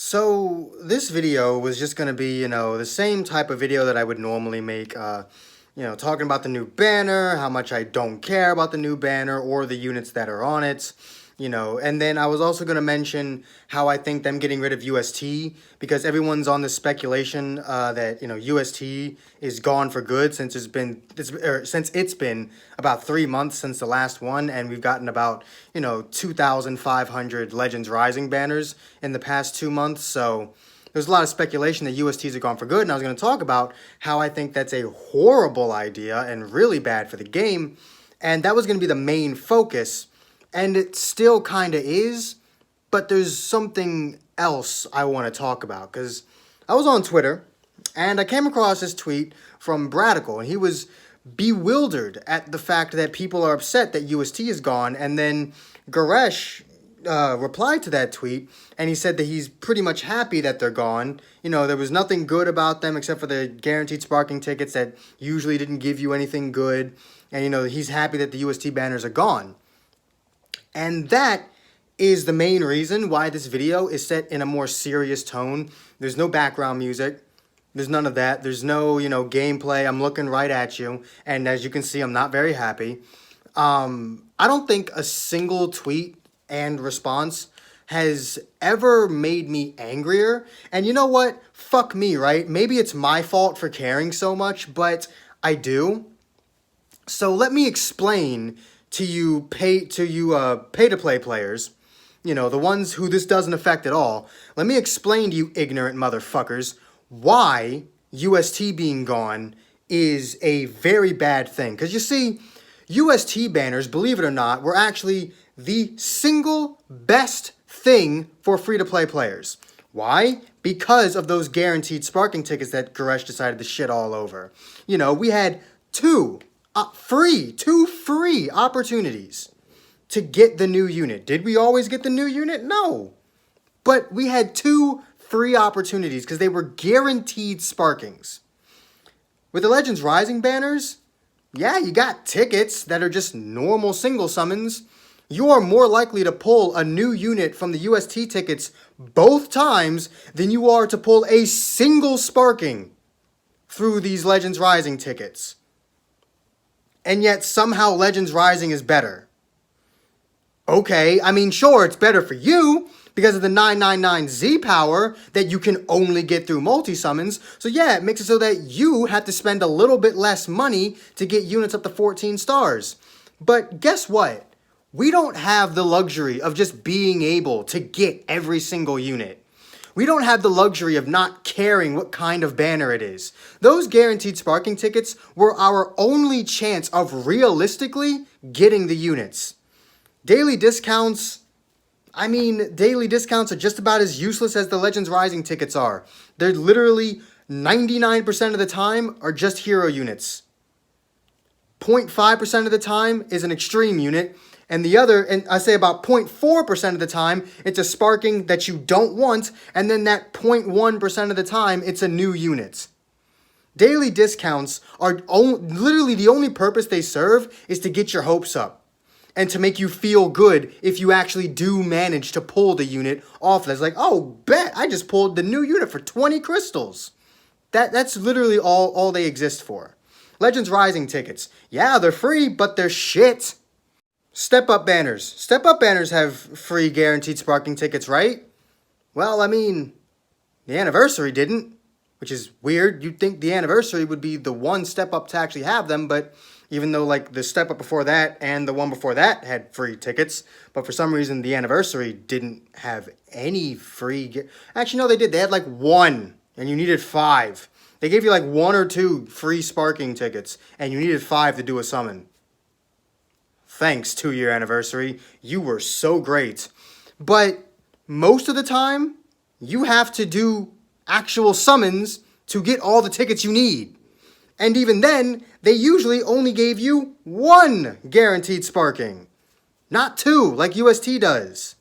So this video was just gonna be, the same type of video that I would normally make, talking about the new banner, how much I don't care about the new banner or the units that are on it, and then I was also gonna mention how I think them getting rid of UST, because everyone's on this speculation that, UST is gone for good since it's been about 3 months since the last one, and we've gotten about 2,500 Legends Rising banners in the past 2 months. So there's a lot of speculation that USTs are gone for good, and I was going to talk about how I think that's a horrible idea and really bad for the game, and that was going to be the main focus, and it still kind of is, but there's something else I want to talk about, because I was on Twitter, and I came across this tweet from Bradical, and he was bewildered at the fact that people are upset that UST is gone, and then Goresh replied to that tweet, and he said that he's pretty much happy that they're gone. There was nothing good about them except for the guaranteed sparking tickets that usually didn't give you anything good, and he's happy that the UST banners are gone. And that is the main reason why this video is set in a more serious tone. There's no background music. There's none of that. There's no, gameplay. I'm looking right at you. And as you can see, I'm not very happy. I don't think a single tweet and response has ever made me angrier. And you know what? Fuck me, right? Maybe it's my fault for caring so much, but I do. So let me explain to you pay-to-play players, the ones who this doesn't affect at all. Let me explain to you ignorant motherfuckers why UST being gone is a very bad thing. Because you see, UST banners, believe it or not, were actually the single best thing for free-to-play players. Why? Because of those guaranteed sparking tickets that Goresh decided to shit all over. We had two free opportunities to get the new unit. Did we always get the new unit? No. But we had two free opportunities because they were guaranteed sparkings. With the Legends Rising banners, yeah, you got tickets that are just normal single summons. You are more likely to pull a new unit from the UST tickets both times than you are to pull a single sparking through these Legends Rising tickets. And yet somehow Legends Rising is better. Okay, I mean, sure, it's better for you because of the 999Z power that you can only get through multi-summons. So yeah, it makes it so that you have to spend a little bit less money to get units up to 14 stars. But guess what? We don't have the luxury of just being able to get every single unit. We don't have the luxury of not caring what kind of banner it is. Those guaranteed sparking tickets were our only chance of realistically getting the units. Daily discounts are just about as useless as the Legends Rising tickets are. They're literally 99% of the time are just hero units. 0.5% of the time is an extreme unit. And I say about 0.4% of the time, it's a sparking that you don't want. And then that 0.1% of the time, it's a new unit. Daily discounts are literally the only purpose they serve is to get your hopes up. And to make you feel good if you actually do manage to pull the unit off. That's like, oh, bet, I just pulled the new unit for 20 crystals. That's literally all they exist for. Legends Rising tickets. Yeah, they're free, but they're shit. Step-up banners. Step-up banners have free guaranteed sparking tickets, right? Well, I mean, the anniversary didn't, which is weird. You'd think the anniversary would be the one step-up to actually have them, but even though like the step-up before that and the one before that had free tickets, but for some reason the anniversary didn't have any free... Actually, no, they did. They had like one, and you needed 5. They gave you like 1 or 2 free sparking tickets, and you needed 5 to do a summon. Thanks, 2-year anniversary. You were so great. But most of the time, you have to do actual summons to get all the tickets you need. And even then, they usually only gave you 1 guaranteed sparking. Not 2, like UST does.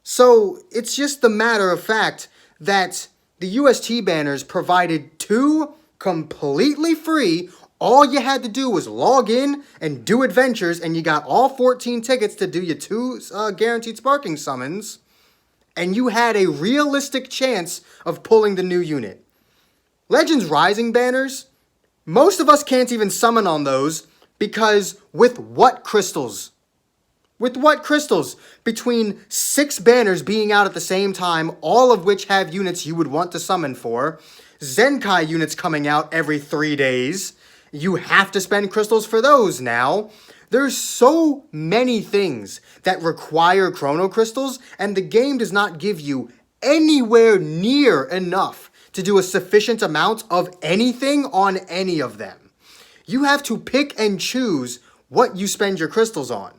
So, it's just the matter of fact that the UST banners provided 2 completely free. All you had to do was log in and do adventures, and you got all 14 tickets to do your 2 guaranteed sparking summons. and you had a realistic chance of pulling the new unit. Legends Rising banners, most of us can't even summon on those because with what crystals? With what crystals? Between 6 banners being out at the same time, all of which have units you would want to summon for, Zenkai units coming out every 3 days, you have to spend crystals for those now. There's so many things that require chrono crystals, and the game does not give you anywhere near enough to do a sufficient amount of anything on any of them. You have to pick and choose what you spend your crystals on,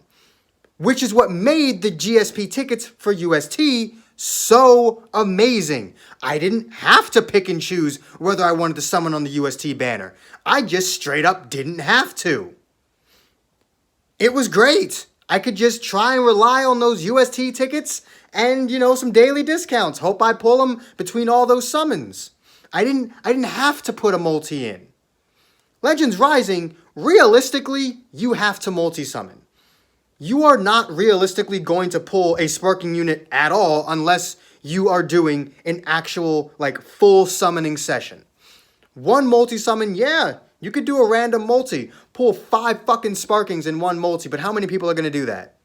which is what made the GSP tickets for UST so amazing. I didn't have to pick and choose whether I wanted to summon on the UST banner. I just straight up didn't have to. It was great. I could just try and rely on those UST tickets and, some daily discounts. Hope I pull them between all those summons. I didn't have to put a multi in. Legends Rising, realistically, you have to multi-summon. You are not realistically going to pull a sparking unit at all unless you are doing an actual, full summoning session. One multi-summon, yeah, you could do a random multi. Pull 5 fucking sparkings in one multi, but how many people are going to do that?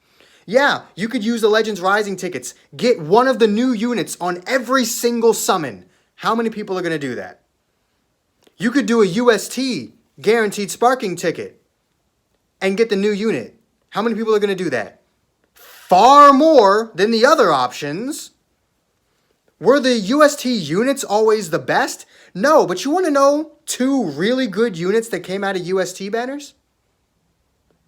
Yeah, you could use the Legends Rising tickets. Get one of the new units on every single summon. How many people are going to do that? You could do a UST, guaranteed sparking ticket, and get the new unit. How many people are going to do that? Far more than the other options. Were the UST units always the best? No, but you want to know 2 really good units that came out of UST banners?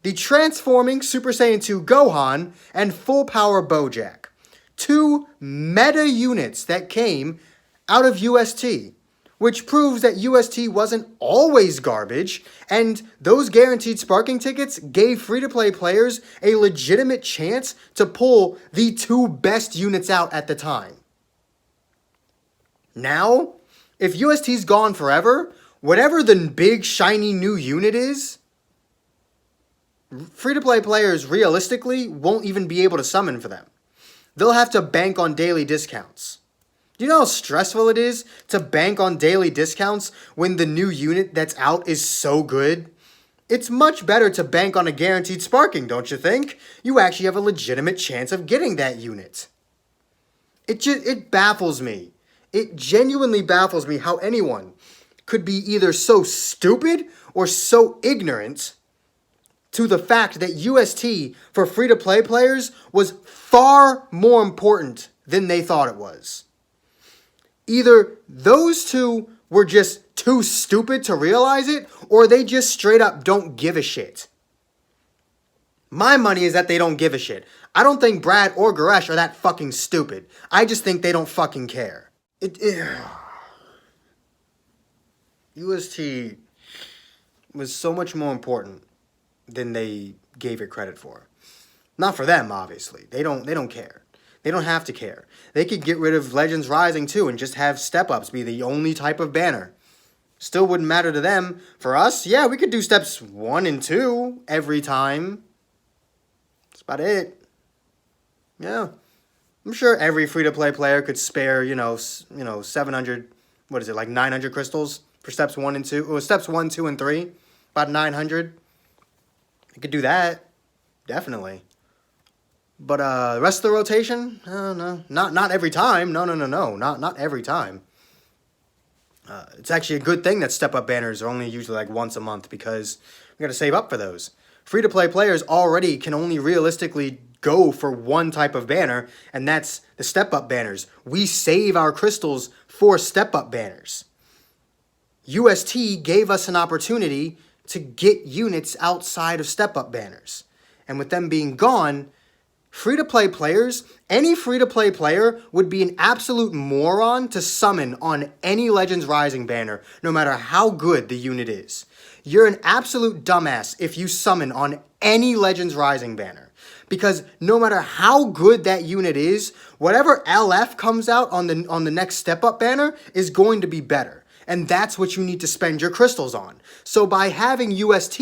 The Transforming Super Saiyan 2 Gohan and Full Power Bojack. 2 meta units that came out of UST, which proves that UST wasn't always garbage, and those guaranteed sparking tickets gave free-to-play players a legitimate chance to pull the 2 best units out at the time. Now, if UST's gone forever, whatever the big shiny new unit is, free-to-play players realistically won't even be able to summon for them. They'll have to bank on daily discounts. Do you know how stressful it is to bank on daily discounts when the new unit that's out is so good? It's much better to bank on a guaranteed sparking, don't you think? You actually have a legitimate chance of getting that unit. It baffles me. It genuinely baffles me how anyone could be either so stupid or so ignorant to the fact that UST for free-to-play players was far more important than they thought it was. Either those 2 were just too stupid to realize it, or they just straight up don't give a shit. My money is that they don't give a shit. I don't think Brad or Goresh are that fucking stupid. I just think they don't fucking care. UST was so much more important than they gave it credit for. Not for them, obviously. They don't care. They don't have to care. They could get rid of Legends Rising too and just have step-ups be the only type of banner. Still wouldn't matter to them. For us, yeah, we could do steps 1 and 2 every time. That's about it. Yeah. I'm sure every free-to-play player could spare, 700, 900 crystals for steps 1 and 2, or steps 1, 2, and 3. About 900. You could do that. Definitely. But the rest of the rotation, no, not every time. No, not every time. It's actually a good thing that step-up banners are only usually once a month because we got to save up for those. Free-to-play players already can only realistically go for one type of banner, and that's the step-up banners. We save our crystals for step-up banners. UST gave us an opportunity to get units outside of step-up banners. And with them being gone, free-to-play players, any free-to-play player would be an absolute moron to summon on any Legends Rising banner, no matter how good the unit is. You're an absolute dumbass if you summon on any Legends Rising banner. Because no matter how good that unit is, whatever LF comes out on the next step-up banner is going to be better. And that's what you need to spend your crystals on. So by having UST,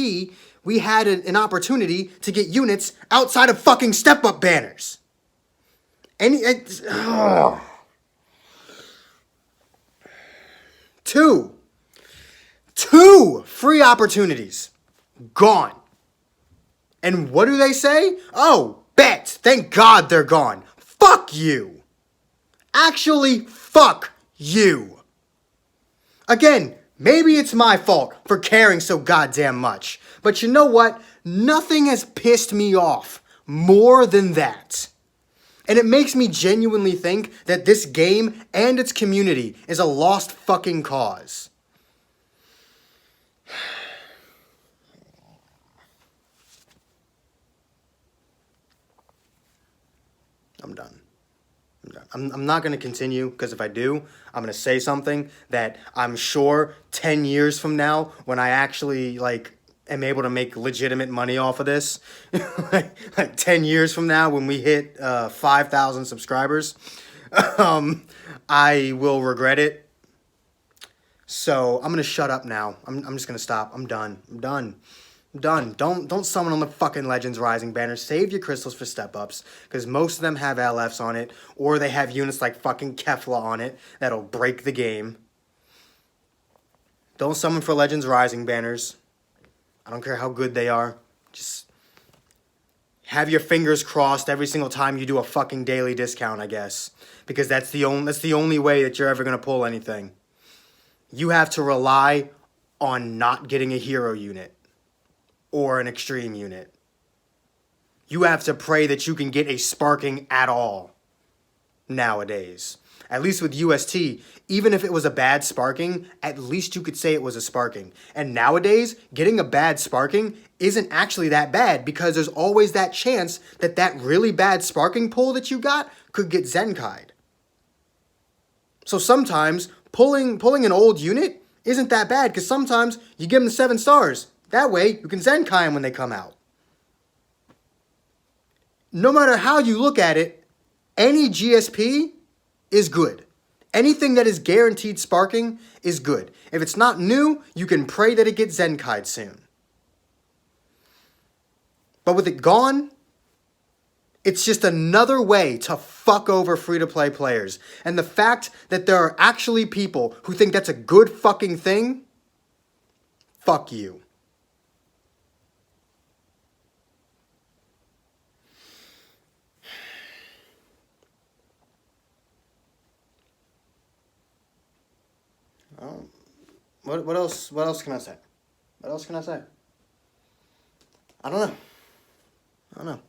we had an opportunity to get units outside of fucking step-up banners. Two free opportunities gone. And what do they say? Oh, bet. Thank God they're gone. Fuck you. Actually, fuck you. Again, maybe it's my fault for caring so goddamn much. But you know what? Nothing has pissed me off more than that. And it makes me genuinely think that this game and its community is a lost fucking cause. I'm done. I'm not going to continue, because if I do, I'm going to say something that I'm sure 10 years from now, when I actually, am able to make legitimate money off of this, like 10 years from now when we hit 5,000 subscribers, I will regret it. So I'm going to shut up now. I'm just going to stop. I'm done. Don't summon on the fucking Legends Rising banner. Save your crystals for step-ups, because most of them have LFs on it, or they have units like fucking Kefla on it that'll break the game. Don't summon for Legends Rising banners. I don't care how good they are. Just have your fingers crossed every single time you do a fucking daily discount, I guess, because that's the only way that you're ever going to pull anything. You have to rely on not getting a hero unit or an extreme unit. You have to pray that you can get a sparking at all nowadays. At least with UST, even if it was a bad sparking, at least you could say it was a sparking. And nowadays, getting a bad sparking isn't actually that bad, because there's always that chance that that really bad sparking pull that you got could get Zenkai'd. So sometimes pulling an old unit isn't that bad, because sometimes you give them 7 stars. That way, you can Zenkai them when they come out. No matter how you look at it, any GSP is good. Anything that is guaranteed sparking is good. If it's not new, you can pray that it gets Zenkai'd soon. But with it gone, it's just another way to fuck over free-to-play players. And the fact that there are actually people who think that's a good fucking thing, fuck you. What else can I say? What else can I say? I don't know.